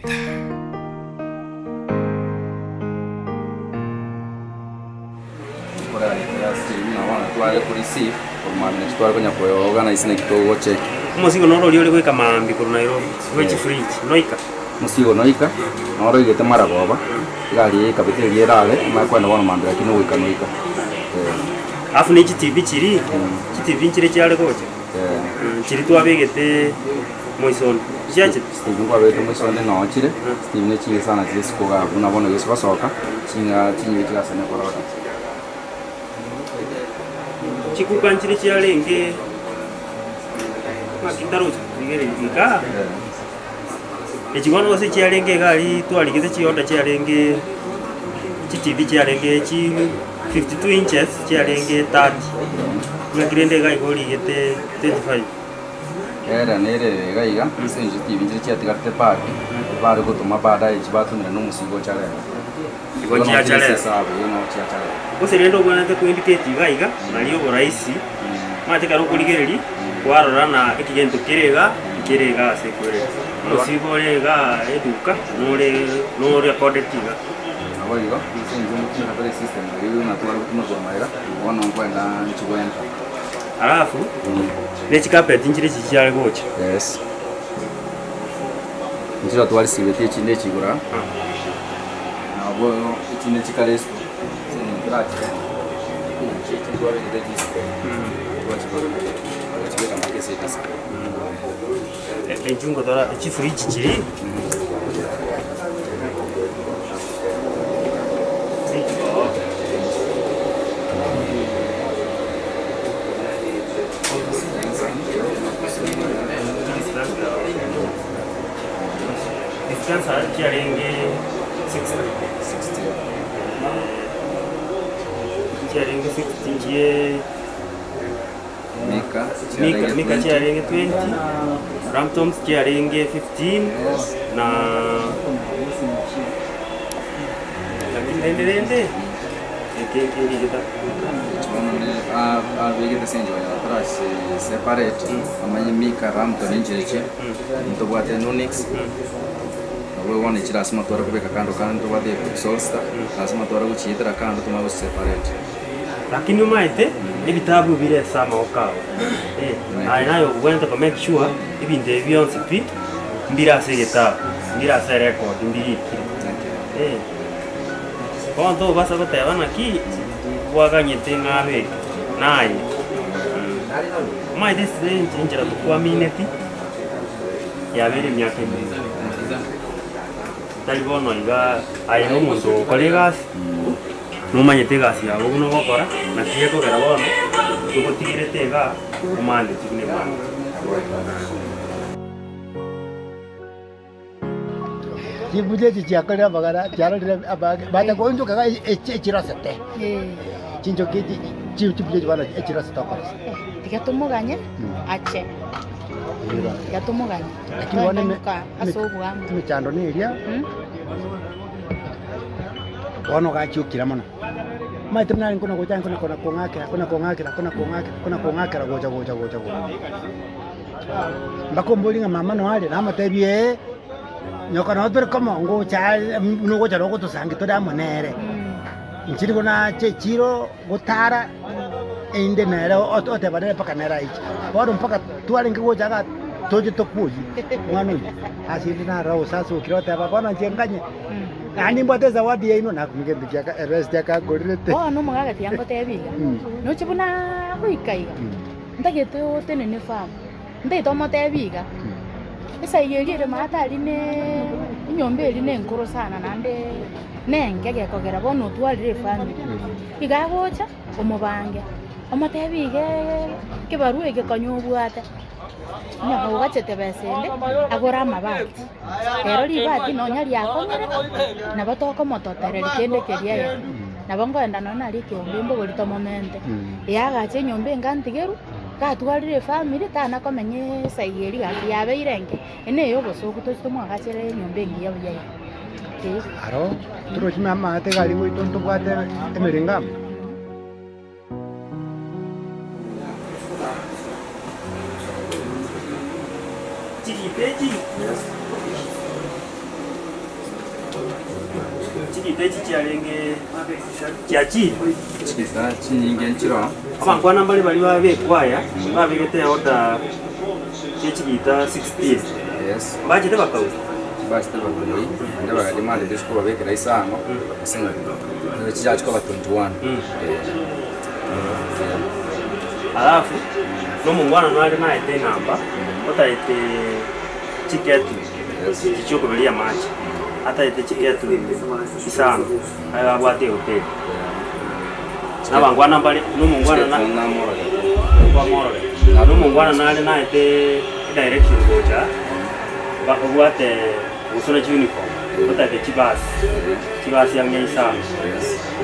Musigo no roli uri kamambi ku Nairobi wechi fridge noika musigo noika no igete maragoba gari kapiteli yerale makwenda wana mambe lakini wika noika afu ni TV chiri TV chiri cyale kocha chiri twabegete moison cyaje Steve kwa beto moison no chire Steve ne chiri sana chiri sikoga unabona yesu basoka chinga chinyi cyasane korora chikukanchiri cyale nge makitarucha bigere bika echigono se cyalenge gali twaligeze chiyonda cyalenge TV cyalenge chi 52 inches cyalenge 30 ngakirende gai goli gete 35 era nere gaiga senje TV cyatigate party bari gutuma bada ikibatunira n'umusigo cyale igo cyale sabe no cyale userendo bwana te ku indicate gaiga naliyo boraisi mate karo kuligereri warora na ekigento kirega sekure musigo lega eduka no recorded tiga abayiga senje mukina bare system ari na twara gutuma kwa maira wana kwenda nchugwenda alafu nechi carpet injire chichale gocha yes njira twali sibete chinde chigura abo chinde chikalesto sene trati chichi twali de disco wachibeka makese disco enjungo dora chi fridge chiri Distance chiarenge 60 chiarenge 60 je Mika chiarenge 20 Ramtoms chiarenge 15 na rende vegeta senje atrás separate amanyi Mika Ramton injeche ntobwate Nunix wewe wana chira asima twara kubeka kando kando wade solsta asima twara kuchitira kando tumawo separate lakini umaite ebitabu bire sama okawa nayo wenda to make sure ibinde byonse pi mbira segeta mbira se record mbiri Quando basta que te van aquí, voy a ganar ngabe nai. Mai desse injera tu kwa mineti. Ya vere myake mbiza. Talibono iga ayo mundo colegas. Numanye tegasi abo kuno gokora na kieko kera bono. Tuko tigire tega umande tikine mwana. Jibuje jijakala bagara jara bata ko unjo kaga echirasete chinjo ke jibuje bana echirasete ko tigatumuganye ache tigatumuganye lakini wane asobwa mchando ni iria wono ga chukira mono mai tumna nkona goja nkona kongakira goja mbakombolinga mama no ale na matebie nyoka no tore como ngo cha no go cha ro go to sangi to da monere nchiri gona chiro gotara inde nere o te badere paka nera ichi waro mpaka twale ngo cha ga toje to kuji mwana ni asili na rao sasa ukirota baba bana chenganye ani mbote zawadi ino na kumgende chaka rest yaka gorete no magaga tiango te biga no chibuna kuikaiga ndagete o tenene fam ndai to mo te biga esa yegere mata line inyombe line nkuru sana nande nengege kogera bono twalire family igagocha omubange omotebige kibarue gekanyobwata nyako gachete besende agora amabati rero libati no nyari akonyere na batoko mototere likende keriya na bongo enda no nari kiombe mbo lito momente yagache nyombe ngantigeru katwarire family tana komenye sayeri gati yabe irenge ene yo bosoku tositomo agachere nyombe ngiya buya aro turochi mama ate gali ngo itonto bwate emerenga chigita echi chiarenge chiachi chigita chinyinge nchiro abangwana mbali bali babekwaya babegete order chigita 60 yes bajete bakau basta bakoi anda bagadimande disco babekera isango singa chiachi kwa 21 alafu no mungwana nwali naite namba otaite chiketu chichoko belia machi hata ite chiketu isano ayo abwate hotel nabangwana mbali no mungwana na kwa moro no mungwana nali naite direction goja bakobwate usona uniform otaite chibasi yange isano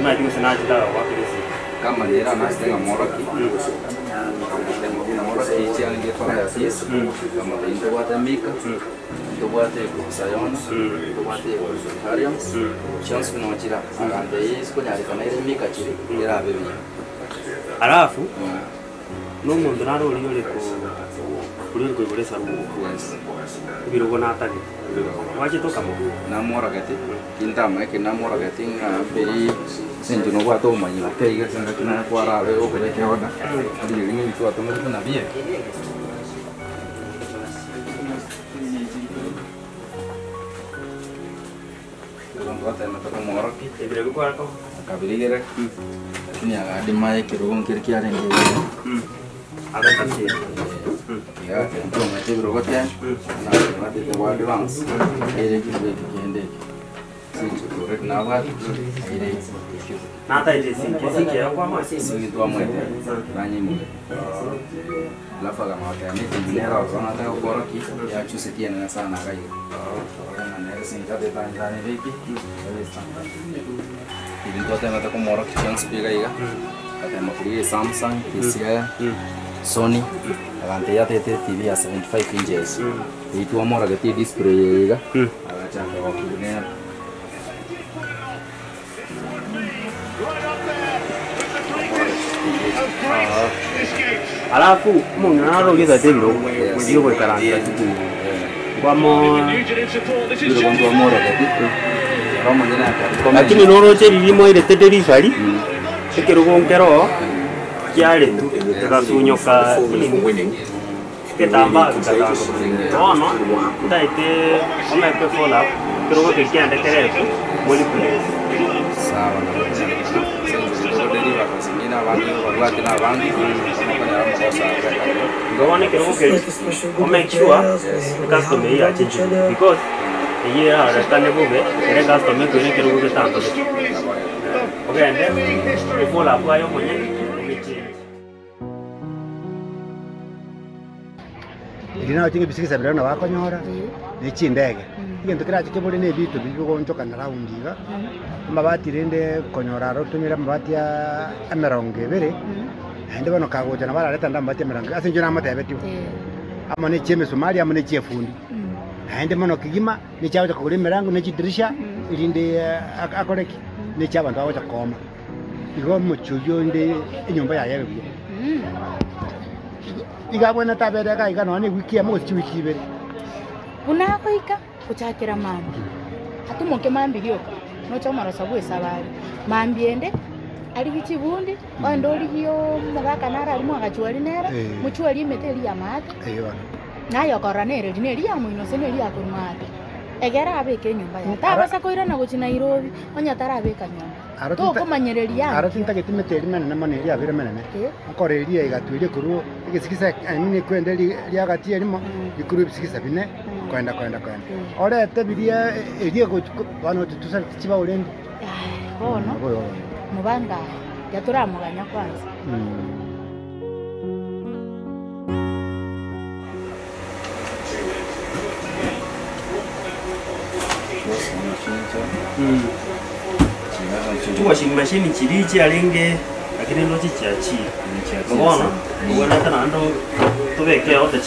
na tingo senaji dawa wakirisi kama nera nastenga moraki moraki chiange para yasis kama indo wata mika indo wata kusayona indo wata hariams chance kuna wachira agande isko nyari kana ile mika chiri ira bebi alafu no mundu naro uri ko ibulesa ruko birugo na atake waje toka mo na moragati kintama ke na moragati ngabe senjo no wato manyi teiga sanga kina kwara we opere ke oda ali ringi tu atomo na bie Kota na toka moraki ebire ko kwako kabiligere lakini agadi mai kirugo kirki are ngi ada tanti ya ndio mate birogote na mate de wadi vans ele kibe kende sincho correct na wadi ile nata ile sinke kwa masi singi tu amwete banyi mu la faga mata ni tinginera zona ta koraki ya chuse tiene sana kai na nere sinta de tanzania viki ili ndio tena ta komora chance piga iga kata mapuri Samsung TCL Sony agante ya tete TV ya 75 inches itu amora gati display iga agacha kwa kune alafu mungu naro geza tebiro ndio kwa karanga kitu kwa mo ndio kwa amora gati kama njana ka lakini noro cheri mo ile tete fali ekero gonkero kiale kasunyoka ketamba katamba no ndaite omepe fola pero ko kiande kereko moli pule sawa ndio deriva kasingina bangi bagwati na bangi kama kana makosa ngone kero ko make sure customer ya change because ye ara tane bobe ere customer ko ne kero ko tanto okay ande fola kwa yo mwenye Irina tinge bisikisa birana bakonyora ne chindege igento kiraje kebole ne bitu bigonjoka na raundiga mabati rende konyora rotumira mabati ya emeronge bere ande bano kagoja na bara leta ndambati emeronge asinjo na mata yabeti amane cheme Somalia amane chefundi ande mano kigima ne chawo kugule merango ne chidirisha irinde akoreki ne chaba ndo awocha koma igo muchuyo inde inyumba ya yawe igabona tabere ga igano ni wiki ya mosi wiki bere unako ika kuchakira mambi atumoke mambi gyoka no chamara sabwe sabari mambi ende ali kichibundi ondoli hiyo mugaka nara ali mwagachuali nera muchuali meteli ya mate nayo koranere dineri ya muino seneri ya kurmate egera abeke nyumba ya tabasa koira na gochi Nairobi onya tarabeka nyumba to komanyereri ya ara tinta getimeteri mena maneri abire mena akoreria igatwire kuru igisikisa amine kwende ria gati erimo ikuru bisikisa bine kwenda ore tebiria erie go bano tusa chiba urendi bono mubanga yatura muganya kwanza washing machine chirichi alenge lakini ndo chichachi ngona ngona kana ndo tobeke ota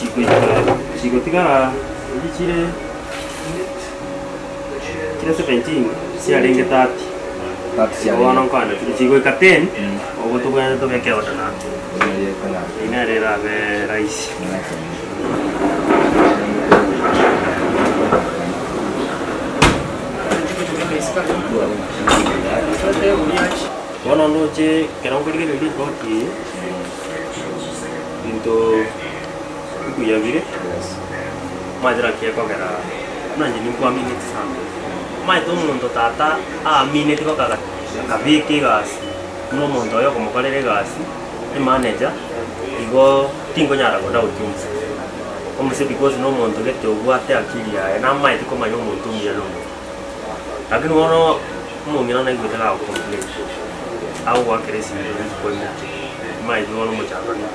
chiko tigara chire 17 si alenge 30 ngona kana chiko 10 ogo tobeke tobeke ota na ina rera be raisi roche kerong kiri kiri roche into kuyavire majira kia kwa kera nanji ni kwa minute sana mai to mundo tata a minute ko kaka kaviki gasi no mundo yo como kalere gasi ni manager igo tingo nyara ko dawo tumse como se because no mundo ke to guate akili ya na mai to kuma yo mundo miyalo lakini wono mo ngina na igwe tala ko complete au wa kresi ni ko mai do no mo charo ni